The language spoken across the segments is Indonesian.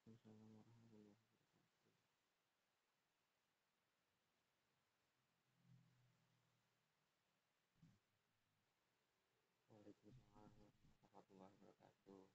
Waalaikumsalam warahmatullahi wabarakatuh. Waalaikumsalam warahmatullahi wabarakatuh.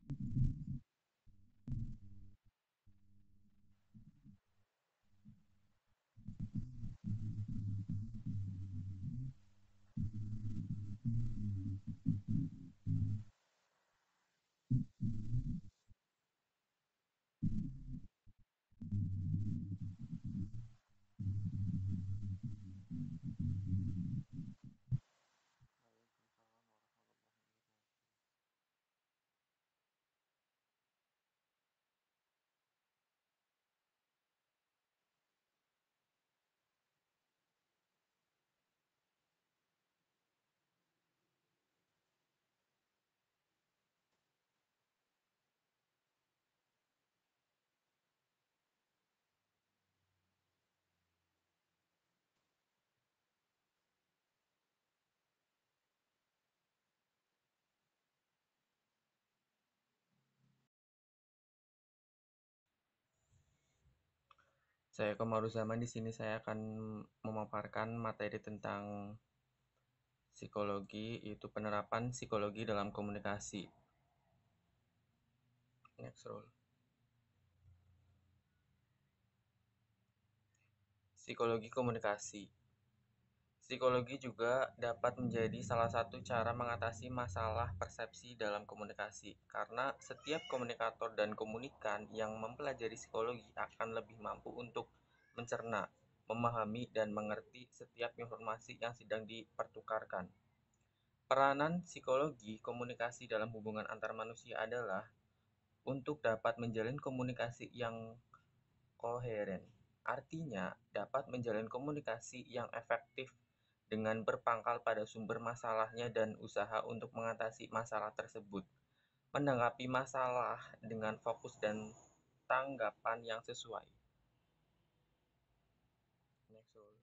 Waalaikumsalam warahmatullahi wabarakatuh. Saya Komaruzaman, di sini saya akan memaparkan materi tentang psikologi, yaitu penerapan psikologi dalam komunikasi. Next roll. Psikologi komunikasi. Psikologi juga dapat menjadi salah satu cara mengatasi masalah persepsi dalam komunikasi, karena setiap komunikator dan komunikan yang mempelajari psikologi akan lebih mampu untuk mencerna, memahami, dan mengerti setiap informasi yang sedang dipertukarkan. Peranan psikologi komunikasi dalam hubungan antar manusia adalah untuk dapat menjalin komunikasi yang koheren. Artinya, dapat menjalin komunikasi yang efektif dengan berpangkal pada sumber masalahnya dan usaha untuk mengatasi masalah tersebut. Menanggapi masalah dengan fokus dan tanggapan yang sesuai. Next roll.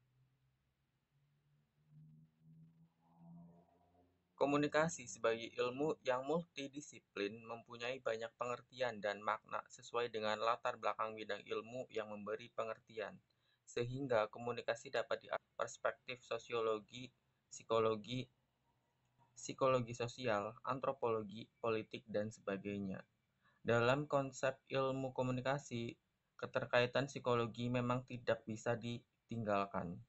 Komunikasi sebagai ilmu yang multidisiplin mempunyai banyak pengertian dan makna sesuai dengan latar belakang bidang ilmu yang memberi pengertian, sehingga komunikasi dapat diartikan perspektif sosiologi, psikologi, psikologi sosial, antropologi, politik, dan sebagainya. Dalam konsep ilmu komunikasi, keterkaitan psikologi memang tidak bisa ditinggalkan.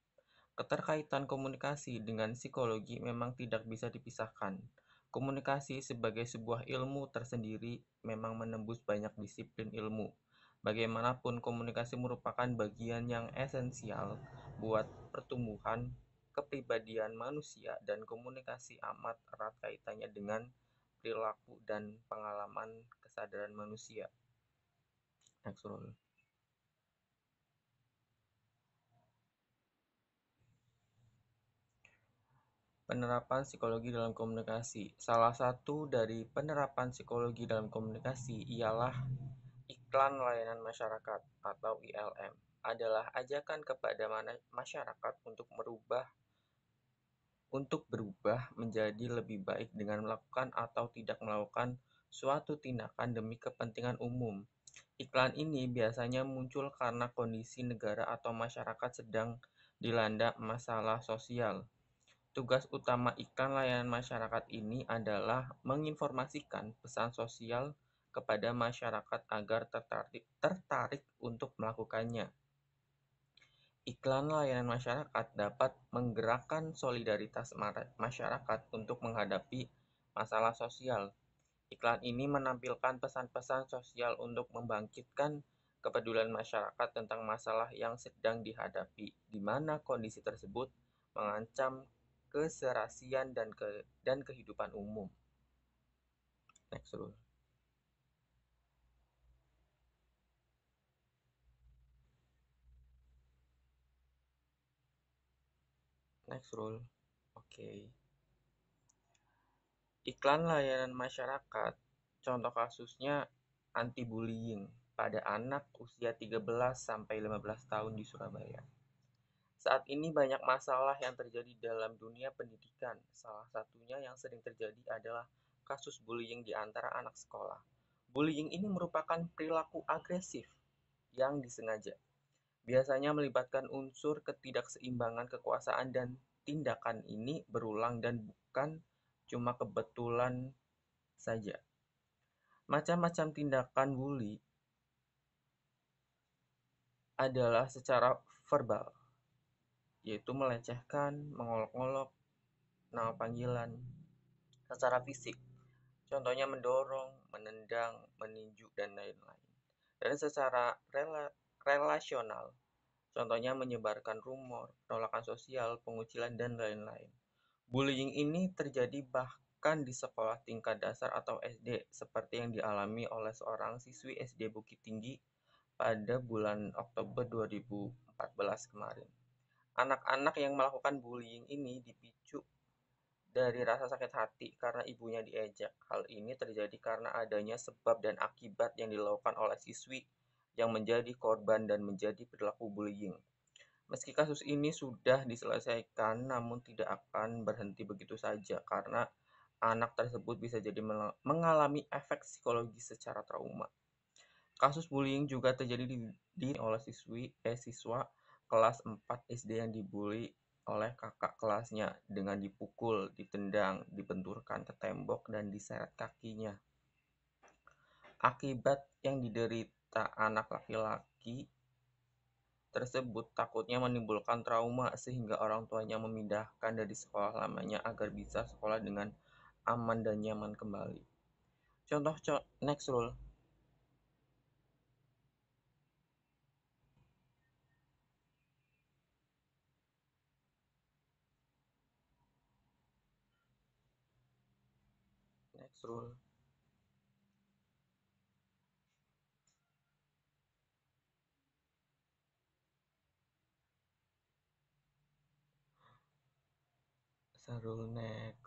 Keterkaitan komunikasi dengan psikologi memang tidak bisa dipisahkan. Komunikasi sebagai sebuah ilmu tersendiri memang menembus banyak disiplin ilmu. Bagaimanapun, komunikasi merupakan bagian yang esensial buat pertumbuhan kepribadian manusia, dan komunikasi amat erat kaitannya dengan perilaku dan pengalaman kesadaran manusia. Next roll. Penerapan psikologi dalam komunikasi. Salah satu dari penerapan psikologi dalam komunikasi ialah iklan layanan masyarakat atau ILM. Adalah ajakan kepada masyarakat untuk berubah menjadi lebih baik dengan melakukan atau tidak melakukan suatu tindakan demi kepentingan umum. Iklan ini biasanya muncul karena kondisi negara atau masyarakat sedang dilanda masalah sosial. Tugas utama iklan layanan masyarakat ini adalah menginformasikan pesan sosial kepada masyarakat agar tertarik untuk melakukannya. Iklan layanan masyarakat dapat menggerakkan solidaritas masyarakat untuk menghadapi masalah sosial. Iklan ini menampilkan pesan-pesan sosial untuk membangkitkan kepedulian masyarakat tentang masalah yang sedang dihadapi, di mana kondisi tersebut mengancam keserasian dan kehidupan umum. Next rule. Next rule. Oke. Iklan layanan masyarakat, contoh kasusnya anti-bullying pada anak usia 13 sampai 15 tahun di Surabaya. Saat ini banyak masalah yang terjadi dalam dunia pendidikan. Salah satunya yang sering terjadi adalah kasus bullying di antara anak sekolah. Bullying ini merupakan perilaku agresif yang disengaja. Biasanya melibatkan unsur ketidakseimbangan kekuasaan, dan tindakan ini berulang dan bukan cuma kebetulan saja. Macam-macam tindakan bully adalah secara verbal, yaitu melecehkan, mengolok-olok, nama panggilan, secara fisik, contohnya mendorong, menendang, meninju, dan lain-lain. Dan secara relasional, contohnya menyebarkan rumor, penolakan sosial, pengucilan, dan lain-lain. Bullying ini terjadi bahkan di sekolah tingkat dasar atau SD, seperti yang dialami oleh seorang siswi SD Bukit Tinggi pada bulan Oktober 2014 kemarin. Anak-anak yang melakukan bullying ini dipicu dari rasa sakit hati karena ibunya diejek. Hal ini terjadi karena adanya sebab dan akibat yang dilakukan oleh siswi yang menjadi korban dan menjadi perilaku bullying. Meski kasus ini sudah diselesaikan, namun tidak akan berhenti begitu saja karena anak tersebut bisa jadi mengalami efek psikologis secara trauma. Kasus bullying juga terjadi oleh siswa kelas 4 SD yang dibully oleh kakak kelasnya dengan dipukul, ditendang, dibenturkan ke tembok, dan diseret kakinya. Akibat yang diderita anak laki-laki tersebut takutnya menimbulkan trauma sehingga orang tuanya memindahkan dari sekolah lamanya agar bisa sekolah dengan aman dan nyaman kembali. Contoh next rule. Next rule. Rule next.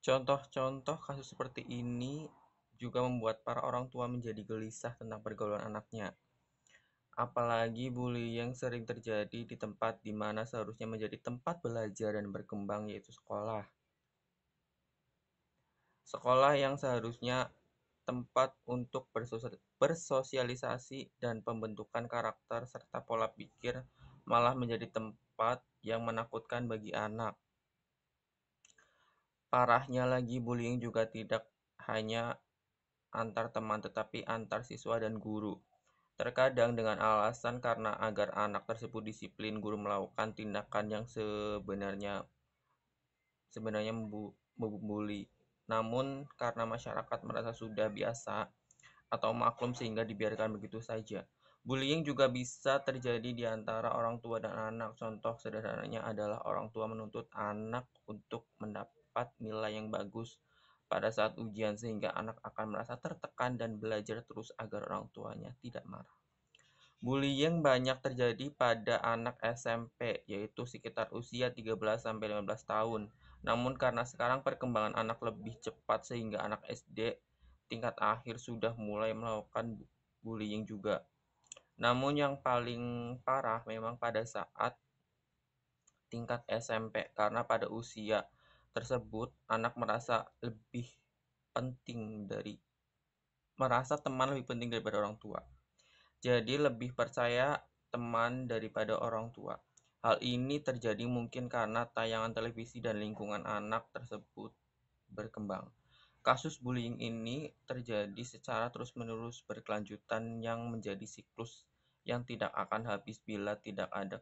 Contoh-contoh kasus seperti ini juga membuat para orang tua menjadi gelisah tentang pergaulan anaknya. Apalagi bullying yang sering terjadi di tempat di mana seharusnya menjadi tempat belajar dan berkembang, yaitu sekolah. Sekolah yang seharusnya tempat untuk bersosialisasi dan pembentukan karakter serta pola pikir malah menjadi tempat yang menakutkan bagi anak. Parahnya lagi, bullying juga tidak hanya antar teman tetapi antar siswa dan guru. Terkadang dengan alasan karena agar anak tersebut disiplin, guru melakukan tindakan yang sebenarnya membuli. Namun karena masyarakat merasa sudah biasa atau maklum sehingga dibiarkan begitu saja. Bullying juga bisa terjadi di antara orang tua dan anak. Contoh sederhananya adalah orang tua menuntut anak untuk mendapat nilai yang bagus pada saat ujian sehingga anak akan merasa tertekan dan belajar terus agar orang tuanya tidak marah. Bullying banyak terjadi pada anak SMP, yaitu sekitar usia 13-15 tahun. Namun karena sekarang perkembangan anak lebih cepat sehingga anak SD tingkat akhir sudah mulai melakukan bullying juga. Namun yang paling parah memang pada saat tingkat SMP karena pada usia tersebut anak merasa teman lebih penting daripada orang tua. Jadi lebih percaya teman daripada orang tua. Hal ini terjadi mungkin karena tayangan televisi dan lingkungan anak tersebut berkembang. Kasus bullying ini terjadi secara terus-menerus berkelanjutan yang menjadi siklus yang tidak akan habis bila tidak ada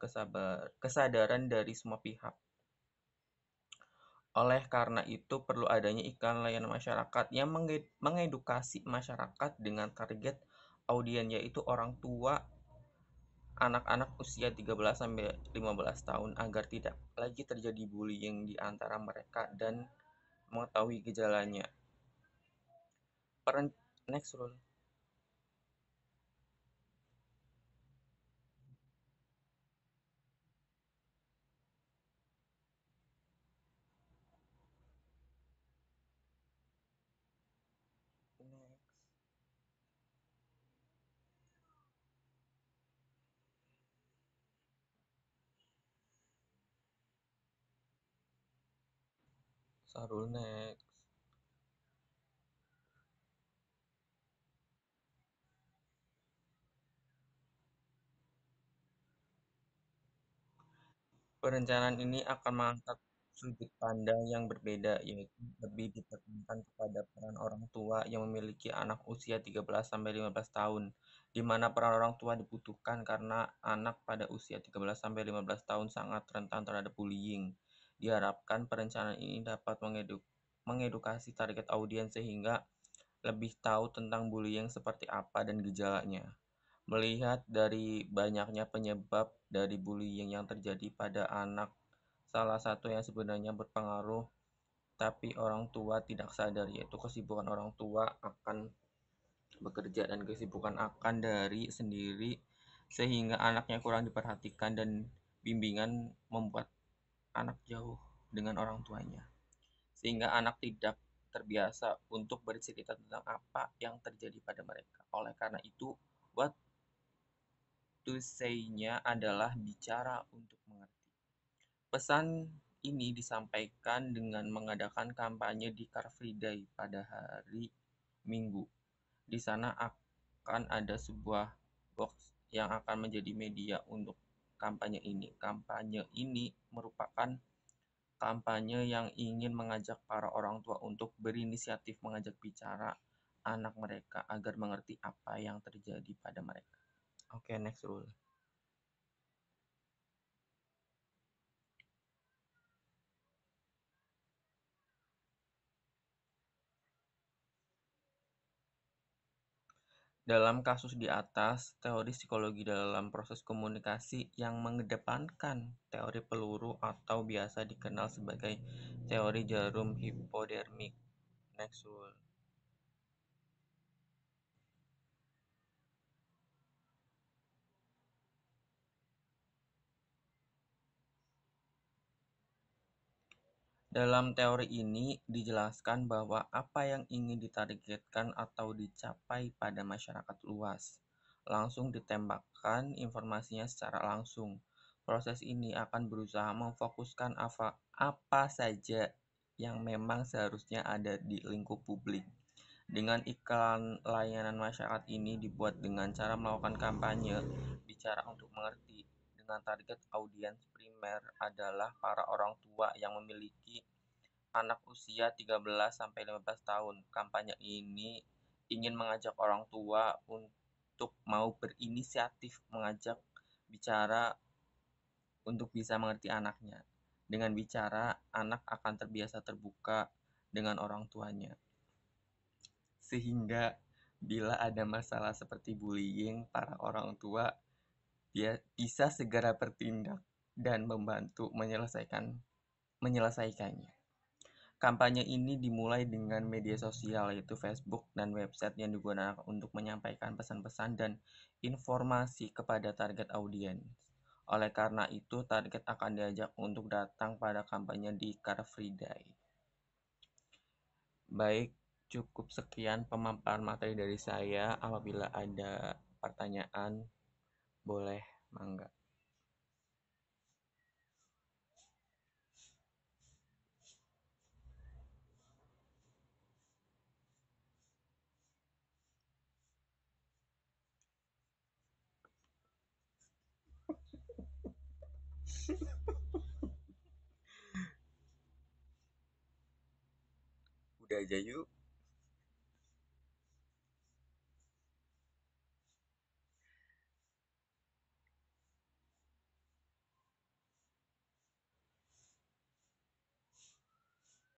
kesadaran dari semua pihak. Oleh karena itu perlu adanya iklan layanan masyarakat yang mengedukasi masyarakat dengan target audien yaitu orang tua anak-anak usia 13-15 tahun agar tidak lagi terjadi bullying di antara mereka dan mengetahui gejalanya. Next rule. Next. Sarul next. Perencanaan ini akan mengangkat sudut pandang yang berbeda, yaitu lebih ditekankan kepada peran orang tua yang memiliki anak usia 13 sampai 15 tahun, di mana peran orang tua dibutuhkan karena anak pada usia 13 sampai 15 tahun sangat rentan terhadap bullying. Diharapkan perencanaan ini dapat mengedukasi target audiens sehingga lebih tahu tentang bullying seperti apa dan gejalanya. Melihat dari banyaknya penyebab dari bullying yang terjadi pada anak, salah satu yang sebenarnya berpengaruh tapi orang tua tidak sadar, yaitu kesibukan orang tua akan bekerja dan kesibukan akan dari sendiri, sehingga anaknya kurang diperhatikan dan bimbingan membuat anak jauh dengan orang tuanya, sehingga anak tidak terbiasa untuk bercerita tentang apa yang terjadi pada mereka. Oleh karena itu, what to say-nya adalah bicara untuk mengerti. Pesan ini disampaikan dengan mengadakan kampanye di Car Free Day pada hari Minggu. Di sana akan ada sebuah box yang akan menjadi media untuk kampanye ini. Kampanye ini merupakan kampanye yang ingin mengajak para orang tua untuk berinisiatif mengajak bicara anak mereka agar mengerti apa yang terjadi pada mereka. Oke, next rule. Dalam kasus di atas, teori psikologi dalam proses komunikasi yang mengedepankan teori peluru atau biasa dikenal sebagai teori jarum hipodermik. Next rule. Dalam teori ini dijelaskan bahwa apa yang ingin ditargetkan atau dicapai pada masyarakat luas langsung ditembakkan informasinya secara langsung. Proses ini akan berusaha memfokuskan apa saja yang memang seharusnya ada di lingkup publik. Dengan iklan layanan masyarakat ini dibuat dengan cara melakukan kampanye bicara untuk mengerti, dengan target audiens primer adalah para orang tua yang memiliki anak usia 13 sampai 15 tahun. Kampanye ini ingin mengajak orang tua untuk mau berinisiatif mengajak bicara untuk bisa mengerti anaknya. Dengan bicara, anak akan terbiasa terbuka dengan orang tuanya. Sehingga bila ada masalah seperti bullying, para orang tua dia bisa segera bertindak dan membantu menyelesaikannya. Kampanye ini dimulai dengan media sosial yaitu Facebook dan website yang digunakan untuk menyampaikan pesan-pesan dan informasi kepada target audiens. Oleh karena itu, target akan diajak untuk datang pada kampanye di Car Free Day. Baik, cukup sekian pemaparan materi dari saya. Apabila ada pertanyaan, boleh mangga. Udah aja yuk.